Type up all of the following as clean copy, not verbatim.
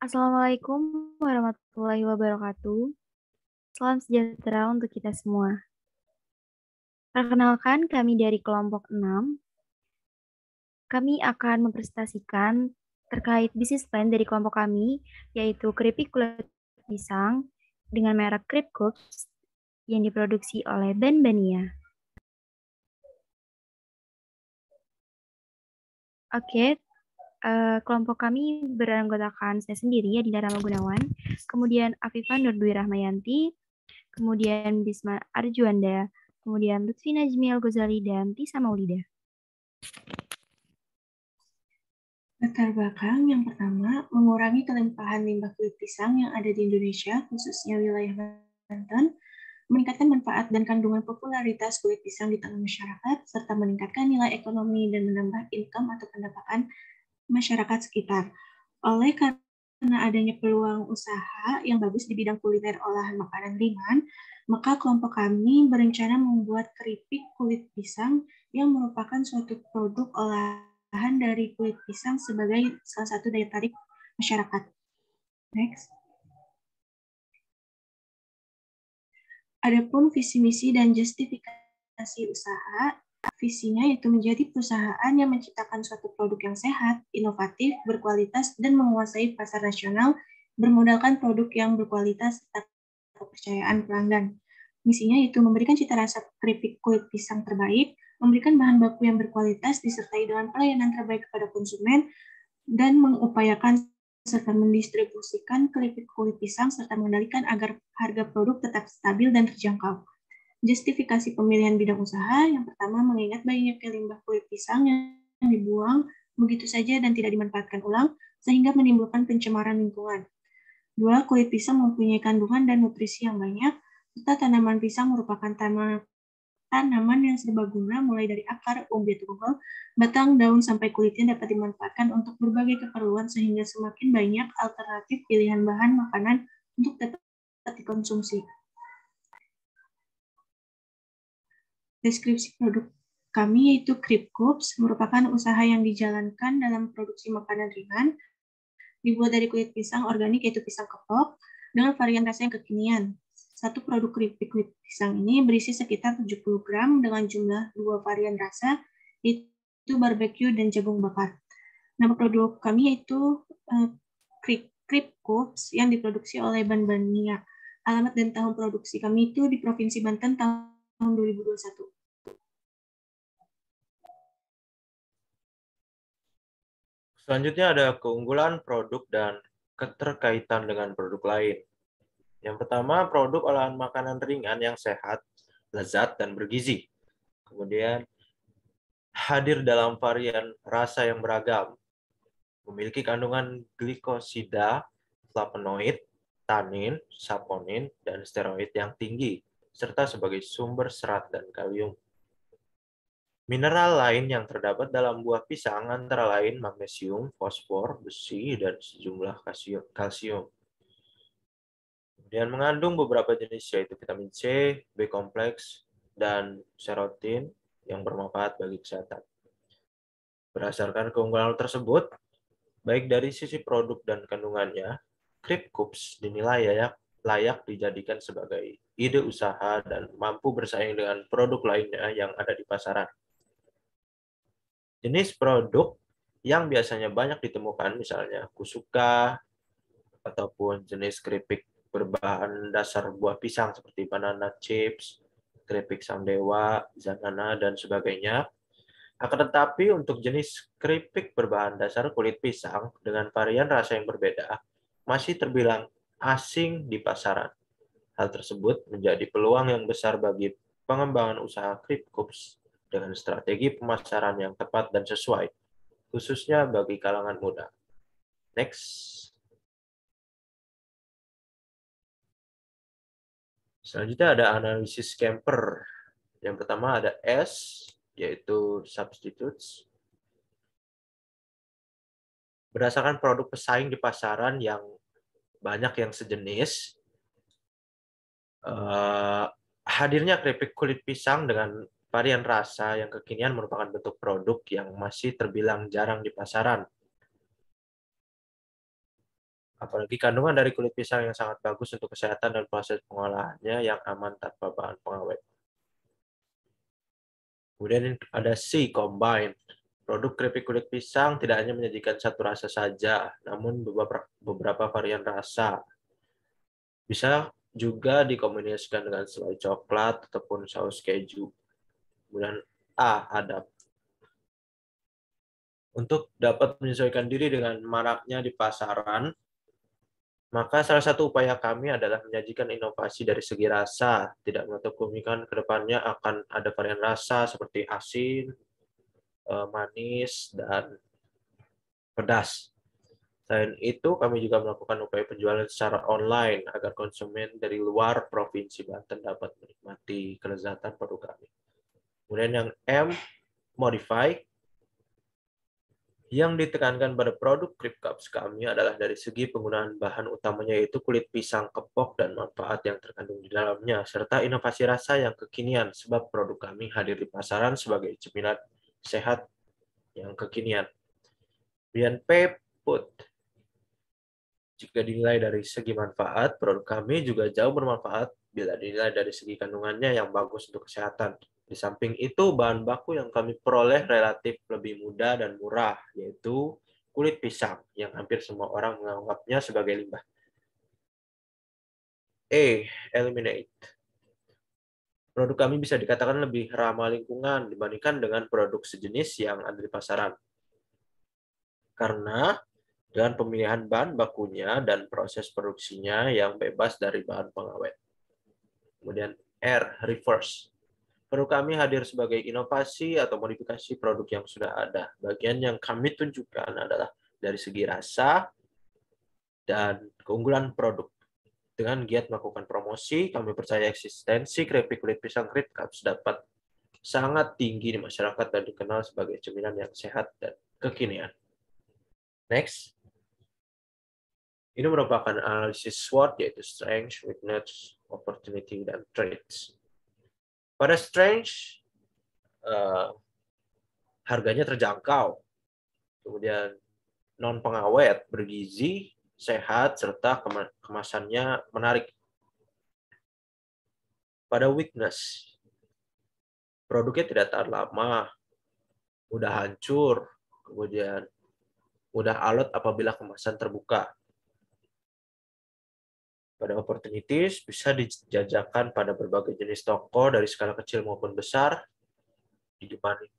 Assalamualaikum warahmatullahi wabarakatuh. Salam sejahtera untuk kita semua. Perkenalkan, kami dari kelompok 6. Kami akan mempresentasikan terkait bisnis plan dari kelompok kami, yaitu keripik kulit pisang dengan merek Krip Cups yang diproduksi oleh Ben Bania. Oke, kelompok kami beranggotakan saya sendiri, Adinda Rama Gunawan, kemudian Afifah Nurdwi Rahmayanti, kemudian Bisma Arjuanda, kemudian Lutfi Najmi Al-Ghazali, dan Tisa Maulida. Latar belakang yang pertama, mengurangi kelimpahan limbah kulit pisang yang ada di Indonesia, khususnya wilayah Banten, meningkatkan manfaat dan kandungan popularitas kulit pisang di tengah masyarakat, serta meningkatkan nilai ekonomi dan menambah income atau pendapatan masyarakat sekitar. Oleh karena adanya peluang usaha yang bagus di bidang kuliner olahan makanan ringan, maka kelompok kami berencana membuat keripik kulit pisang yang merupakan suatu produk olahan dari kulit pisang sebagai salah satu daya tarik masyarakat. Next. Adapun visi misi dan justifikasi usaha, visinya yaitu menjadi perusahaan yang menciptakan suatu produk yang sehat, inovatif, berkualitas, dan menguasai pasar nasional bermodalkan produk yang berkualitas serta kepercayaan pelanggan. Misinya yaitu memberikan cita rasa keripik kulit pisang terbaik, memberikan bahan baku yang berkualitas disertai dengan pelayanan terbaik kepada konsumen, dan mengupayakan serta mendistribusikan keripik kulit pisang serta mengendalikan agar harga produk tetap stabil dan terjangkau. Justifikasi pemilihan bidang usaha, yang pertama mengingat banyaknya limbah kulit pisang yang dibuang begitu saja dan tidak dimanfaatkan ulang, sehingga menimbulkan pencemaran lingkungan. Dua, kulit pisang mempunyai kandungan dan nutrisi yang banyak, serta tanaman pisang merupakan tanaman yang serbaguna mulai dari akar, umbi atau buah, batang, daun, sampai kulitnya dapat dimanfaatkan untuk berbagai keperluan sehingga semakin banyak alternatif pilihan bahan makanan untuk dapat dikonsumsi. Deskripsi produk kami yaitu Krip Cups, merupakan usaha yang dijalankan dalam produksi makanan ringan, dibuat dari kulit pisang organik yaitu pisang kepok, dengan varian rasa yang kekinian. Satu produk keripik kulit pisang ini berisi sekitar 70 gram dengan jumlah 2 varian rasa, yaitu barbecue dan jagung bakar. Nama produk kami yaitu Krip Cups yang diproduksi oleh Ben Bania. Alamat dan tahun produksi kami itu di Provinsi Banten tahun 2021. Selanjutnya ada keunggulan produk dan keterkaitan dengan produk lain. Yang pertama, produk olahan makanan ringan yang sehat, lezat, dan bergizi. Kemudian, hadir dalam varian rasa yang beragam. Memiliki kandungan glikosida, flavonoid, tanin, saponin, dan steroid yang tinggi, serta sebagai sumber serat dan kalium. Mineral lain yang terdapat dalam buah pisang antara lain magnesium, fosfor, besi, dan sejumlah kalsium. Kemudian mengandung beberapa jenis yaitu vitamin C, B kompleks, dan serotin yang bermanfaat bagi kesehatan. Berdasarkan keunggulan tersebut, baik dari sisi produk dan kandungannya, Krip Cups dinilai layak dijadikan sebagai ide usaha dan mampu bersaing dengan produk lainnya yang ada di pasaran. Jenis produk yang biasanya banyak ditemukan misalnya kusuka ataupun jenis keripik berbahan dasar buah pisang seperti banana chips, keripik sandewa, zanana, dan sebagainya. Akan tetapi untuk jenis keripik berbahan dasar kulit pisang dengan varian rasa yang berbeda masih terbilang asing di pasaran. Hal tersebut menjadi peluang yang besar bagi pengembangan usaha Krip Cups dengan strategi pemasaran yang tepat dan sesuai, khususnya bagi kalangan muda. Next. Selanjutnya ada analisis camper. Yang pertama ada S, yaitu substitutes. Berdasarkan produk pesaing di pasaran yang banyak yang sejenis, hadirnya keripik kulit pisang dengan varian rasa yang kekinian merupakan bentuk produk yang masih terbilang jarang di pasaran. Apalagi kandungan dari kulit pisang yang sangat bagus untuk kesehatan dan proses pengolahannya yang aman tanpa bahan pengawet. Kemudian ada C, combine. Produk keripik kulit pisang tidak hanya menyajikan satu rasa saja, namun beberapa varian rasa. Bisa juga dikombinasikan dengan selai coklat ataupun saus keju. Kemudian A, adapt. Untuk dapat menyesuaikan diri dengan maraknya di pasaran, maka salah satu upaya kami adalah menyajikan inovasi dari segi rasa. Tidak menutup kemungkinan ke depannya akan ada varian rasa seperti asin, manis, dan pedas. Selain itu, kami juga melakukan upaya penjualan secara online agar konsumen dari luar Provinsi Banten dapat menikmati kelezatan produk kami. Kemudian yang M, modify. Yang ditekankan pada produk Krip Cups kami adalah dari segi penggunaan bahan utamanya yaitu kulit pisang kepok dan manfaat yang terkandung di dalamnya, serta inovasi rasa yang kekinian sebab produk kami hadir di pasaran sebagai cemilan sehat yang kekinian. Kemudian P, put. Jika dinilai dari segi manfaat, produk kami juga jauh bermanfaat bila dinilai dari segi kandungannya yang bagus untuk kesehatan. Di samping itu, bahan baku yang kami peroleh relatif lebih mudah dan murah, yaitu kulit pisang, yang hampir semua orang menganggapnya sebagai limbah. E, eliminate. Produk kami bisa dikatakan lebih ramah lingkungan dibandingkan dengan produk sejenis yang ada di pasaran. Karena dengan pemilihan bahan bakunya dan proses produksinya yang bebas dari bahan pengawet. Kemudian R, reverse. Produk kami hadir sebagai inovasi atau modifikasi produk yang sudah ada. Bagian yang kami tunjukkan adalah dari segi rasa dan keunggulan produk. Dengan giat melakukan promosi, kami percaya eksistensi keripik kulit pisang Krip Cups dapat sangat tinggi di masyarakat dan dikenal sebagai cemilan yang sehat dan kekinian. Next. Ini merupakan analisis SWOT, yaitu strength, weakness, opportunity, dan threats. Pada strength, harganya terjangkau, kemudian non-pengawet, bergizi, sehat, serta kemasannya menarik. Pada weakness, produknya tidak tahan lama, mudah hancur, kemudian mudah alot apabila kemasan terbuka. Pada opportunities, bisa dijajakan pada berbagai jenis toko dari skala kecil maupun besar,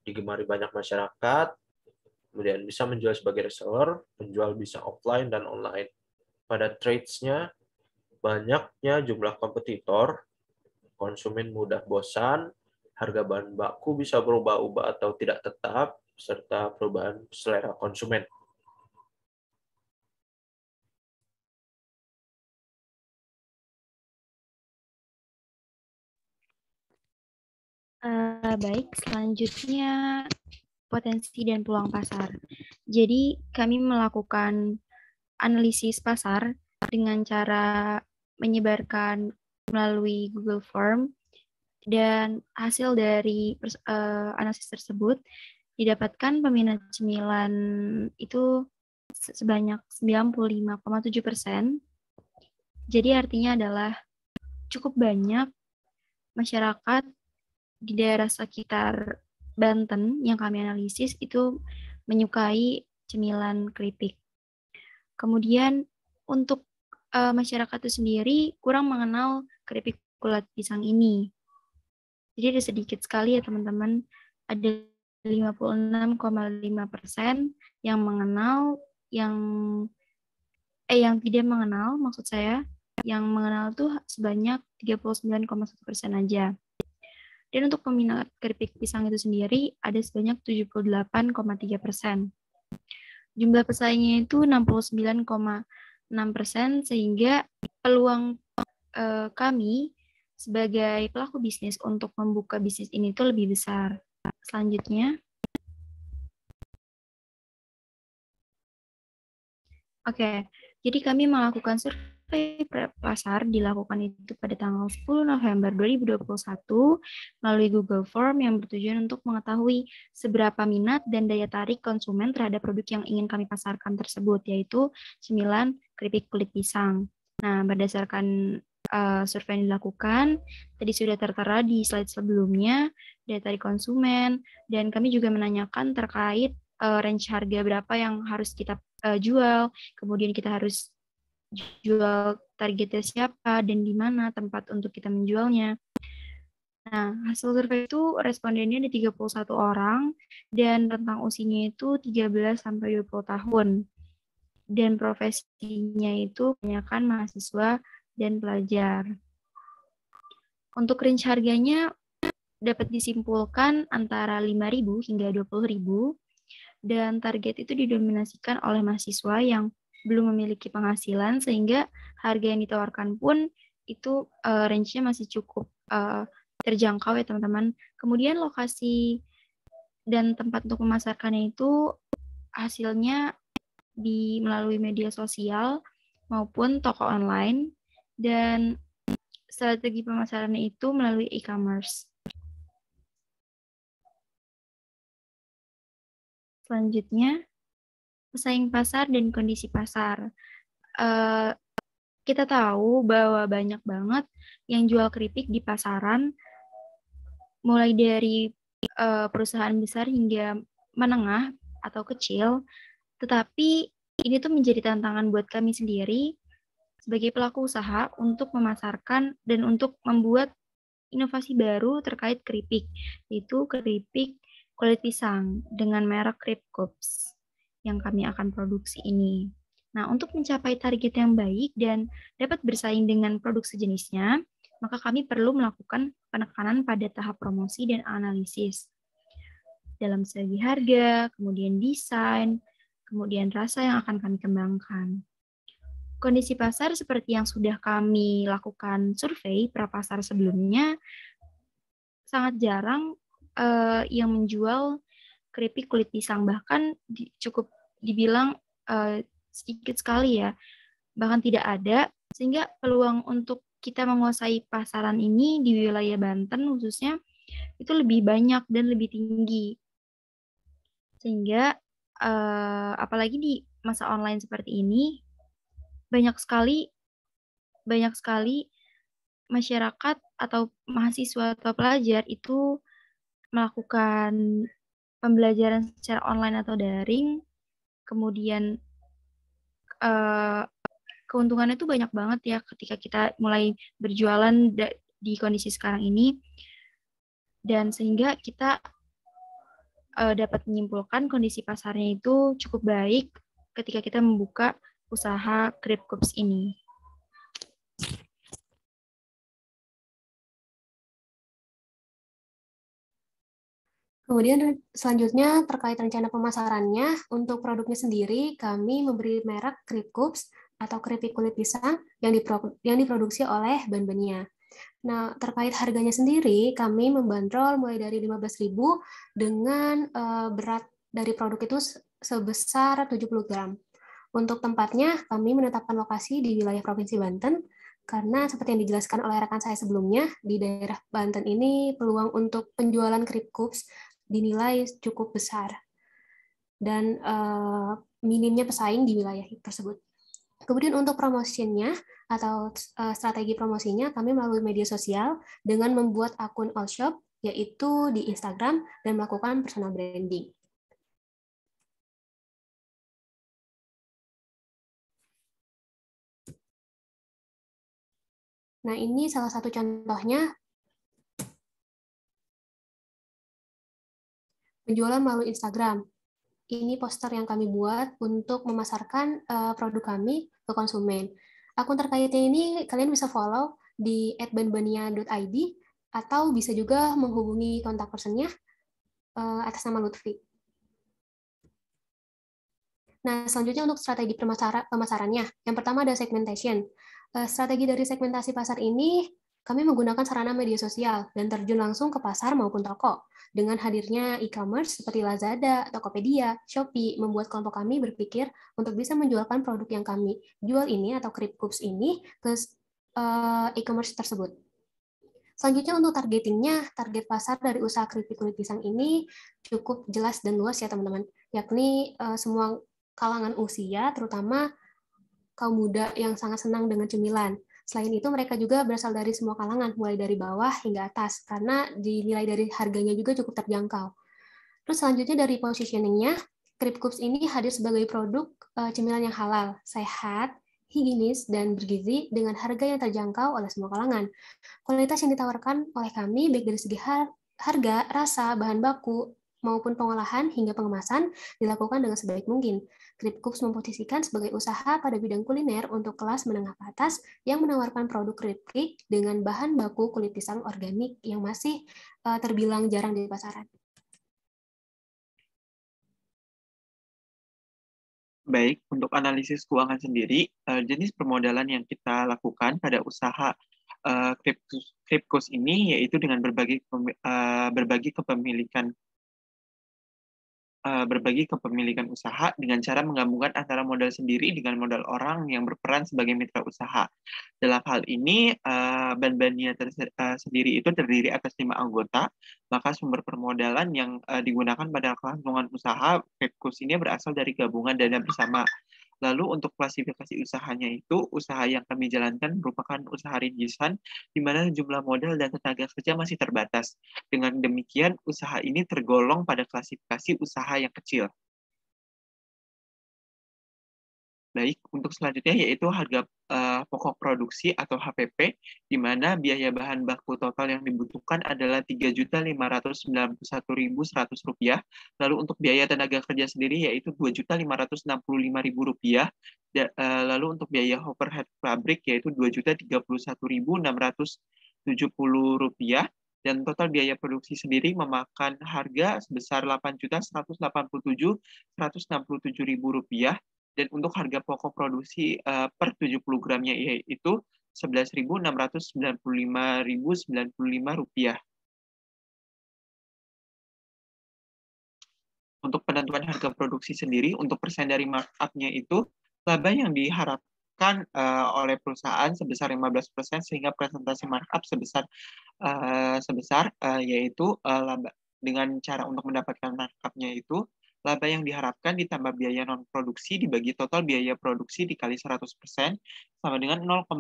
digemari banyak masyarakat, kemudian bisa menjual sebagai reseller, penjual bisa offline dan online. Pada trades-nya, banyaknya jumlah kompetitor, konsumen mudah bosan, harga bahan baku bisa berubah-ubah atau tidak tetap, serta perubahan selera konsumen. Baik, selanjutnya potensi dan peluang pasar. Jadi kami melakukan analisis pasar dengan cara menyebarkan melalui Google Form dan hasil dari analisis tersebut didapatkan peminat cemilan itu sebanyak 95,7%. Jadi artinya adalah cukup banyak masyarakat di daerah sekitar Banten yang kami analisis itu menyukai cemilan keripik. Kemudian untuk masyarakat itu sendiri kurang mengenal keripik kulit pisang ini. Jadi ada sedikit sekali ya teman-teman, ada 56,5% yang mengenal, yang tidak mengenal maksud saya, yang mengenal tuh sebanyak 39,1% aja. Dan untuk peminat keripik pisang itu sendiri ada sebanyak 78,3%. Jumlah pesaingnya itu 69,6%, sehingga peluang kami sebagai pelaku bisnis untuk membuka bisnis ini tuh lebih besar. Selanjutnya. Oke, jadi kami melakukan survei survei pasar dilakukan itu pada tanggal 10 November 2021 melalui Google Form yang bertujuan untuk mengetahui seberapa minat dan daya tarik konsumen terhadap produk yang ingin kami pasarkan tersebut, yaitu cemilan keripik kulit pisang. Nah, berdasarkan survei yang dilakukan, tadi sudah tertera di slide sebelumnya, daya tarik konsumen, dan kami juga menanyakan terkait range harga berapa yang harus kita jual, kemudian kita harus jual targetnya siapa dan di mana tempat untuk kita menjualnya. Nah, hasil survei itu respondennya ada 31 orang dan rentang usianya itu 13 sampai 20 tahun. Dan profesinya itu kebanyakan mahasiswa dan pelajar. Untuk range harganya dapat disimpulkan antara 5.000 hingga 20.000 dan target itu didominasikan oleh mahasiswa yang belum memiliki penghasilan sehingga harga yang ditawarkan pun itu range-nya masih cukup terjangkau ya teman-teman. Kemudian lokasi dan tempat untuk memasarkannya itu hasilnya melalui media sosial maupun toko online dan strategi pemasarannya itu melalui e-commerce. Selanjutnya, pesaing pasar dan kondisi pasar. Kita tahu bahwa banyak banget yang jual keripik di pasaran, mulai dari perusahaan besar hingga menengah atau kecil, tetapi ini tuh menjadi tantangan buat kami sendiri sebagai pelaku usaha untuk memasarkan dan untuk membuat inovasi baru terkait keripik, yaitu keripik kulit pisang dengan merek Krip Cups yang kami akan produksi ini. Nah, untuk mencapai target yang baik dan dapat bersaing dengan produk sejenisnya, maka kami perlu melakukan penekanan pada tahap promosi dan analisis. Dalam segi harga, kemudian desain, kemudian rasa yang akan kami kembangkan. Kondisi pasar seperti yang sudah kami lakukan survei prapasar sebelumnya, sangat jarang yang menjual keripik kulit pisang, bahkan cukup dibilang sedikit sekali ya, bahkan tidak ada, sehingga peluang untuk kita menguasai pasaran ini di wilayah Banten khususnya itu lebih banyak dan lebih tinggi. Sehingga apalagi di masa online seperti ini, banyak sekali masyarakat atau mahasiswa atau pelajar itu melakukan pembelajaran secara online atau daring, kemudian keuntungannya itu banyak banget ya ketika kita mulai berjualan di kondisi sekarang ini, dan sehingga kita dapat menyimpulkan kondisi pasarnya itu cukup baik ketika kita membuka usaha Krip Cups ini. Kemudian selanjutnya terkait rencana pemasarannya, untuk produknya sendiri kami memberi merek Krip Cups atau keripik kulit pisang yang diproduksi oleh Banbenia. Nah, terkait harganya sendiri, kami membandrol mulai dari 15.000 dengan berat dari produk itu sebesar 70 gram. Untuk tempatnya, kami menetapkan lokasi di wilayah Provinsi Banten, karena seperti yang dijelaskan oleh rekan saya sebelumnya, di daerah Banten ini peluang untuk penjualan Krip Cups dinilai cukup besar, dan minimnya pesaing di wilayah tersebut. Kemudian untuk promosinya atau strategi promosinya, kami melalui media sosial dengan membuat akun all shop, yaitu di Instagram, dan melakukan personal branding. Nah, ini salah satu contohnya penjualan melalui Instagram. Ini poster yang kami buat untuk memasarkan produk kami ke konsumen. Akun terkaitnya ini kalian bisa follow di @banbenia.id atau bisa juga menghubungi kontak personnya atas nama Lutfi. Nah, selanjutnya untuk strategi pemasarannya. Yang pertama ada segmentation. Strategi dari segmentasi pasar ini Kami menggunakan sarana media sosial dan terjun langsung ke pasar maupun toko. Dengan hadirnya e-commerce seperti Lazada, Tokopedia, Shopee, membuat kelompok kami berpikir untuk bisa menjualkan produk yang kami jual ini atau Kripkups ini ke e-commerce tersebut. Selanjutnya untuk targetingnya, target pasar dari usaha keripik kulit pisang ini cukup jelas dan luas ya teman-teman, yakni semua kalangan usia, terutama kaum muda yang sangat senang dengan cemilan. Selain itu, mereka juga berasal dari semua kalangan, mulai dari bawah hingga atas, karena dinilai dari harganya juga cukup terjangkau. Terus selanjutnya dari positioning-nya, Kripkups ini hadir sebagai produk cemilan yang halal, sehat, higienis, dan bergizi dengan harga yang terjangkau oleh semua kalangan. Kualitas yang ditawarkan oleh kami, baik dari segi harga, rasa, bahan baku, maupun pengolahan hingga pengemasan dilakukan dengan sebaik mungkin. Kripkups memposisikan sebagai usaha pada bidang kuliner untuk kelas menengah ke atas yang menawarkan produk keripik dengan bahan baku kulit pisang organik yang masih terbilang jarang di pasaran. Baik, untuk analisis keuangan sendiri, jenis permodalan yang kita lakukan pada usaha Kripkus ini yaitu dengan berbagi kepemilikan usaha dengan cara menggabungkan antara modal sendiri dengan modal orang yang berperan sebagai mitra usaha. Dalam hal ini, Banbania sendiri itu terdiri atas 5 anggota, maka sumber permodalan yang digunakan pada kelangsungan usaha Kripkus ini berasal dari gabungan dana bersama. Lalu untuk klasifikasi usahanya itu, usaha yang kami jalankan merupakan usaha rintisan, di mana jumlah modal dan tenaga kerja masih terbatas. Dengan demikian, usaha ini tergolong pada klasifikasi usaha yang kecil. Baik, untuk selanjutnya yaitu harga pokok produksi atau HPP, di mana biaya bahan baku total yang dibutuhkan adalah Rp3.591.100. Lalu untuk biaya tenaga kerja sendiri yaitu Rp2.565.000. Lalu untuk biaya overhead pabrik yaitu Rp2.031.670. Dan total biaya produksi sendiri memakan harga sebesar Rp8.187.167.000. Dan untuk harga pokok produksi per 70 gramnya yaitu Rp11.695.095. Untuk penentuan harga produksi sendiri, untuk persen dari markup-nya itu, laba yang diharapkan oleh perusahaan sebesar 15%, sehingga presentasi markup sebesar yaitu laba dengan cara untuk mendapatkan markup-nya itu, laba yang diharapkan ditambah biaya non-produksi dibagi total biaya produksi dikali 100% sama dengan 0,15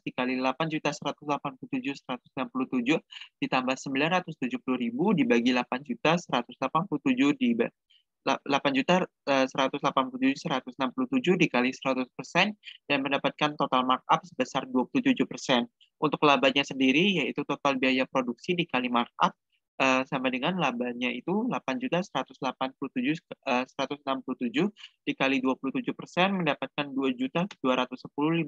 dikali 8.187.167 ditambah 970.000 dibagi 8.187 8.187.167 dikali 100% dan mendapatkan total markup sebesar 27%. Untuk labanya sendiri yaitu total biaya produksi dikali markup sama dengan labanya itu 8.187.167 dikali 27% mendapatkan 2.210.535.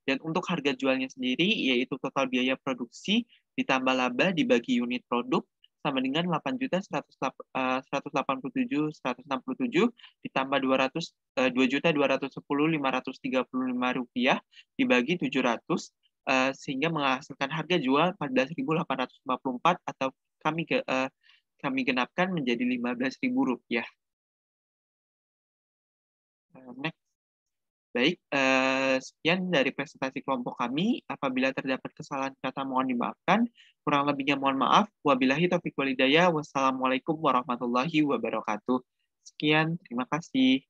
Dan untuk harga jualnya sendiri yaitu total biaya produksi ditambah laba dibagi unit produk sama dengan 8.187.167 ditambah 2.210.535 dibagi 700 sehingga menghasilkan harga jual 14.854 atau kami genapkan menjadi Rp15.000. Next. Baik, sekian dari presentasi kelompok kami. Apabila terdapat kesalahan kata mohon dimaafkan. Kurang lebihnya mohon maaf. Wabillahi taufiq wal hidayah. Wassalamualaikum warahmatullahi wabarakatuh. Sekian, terima kasih.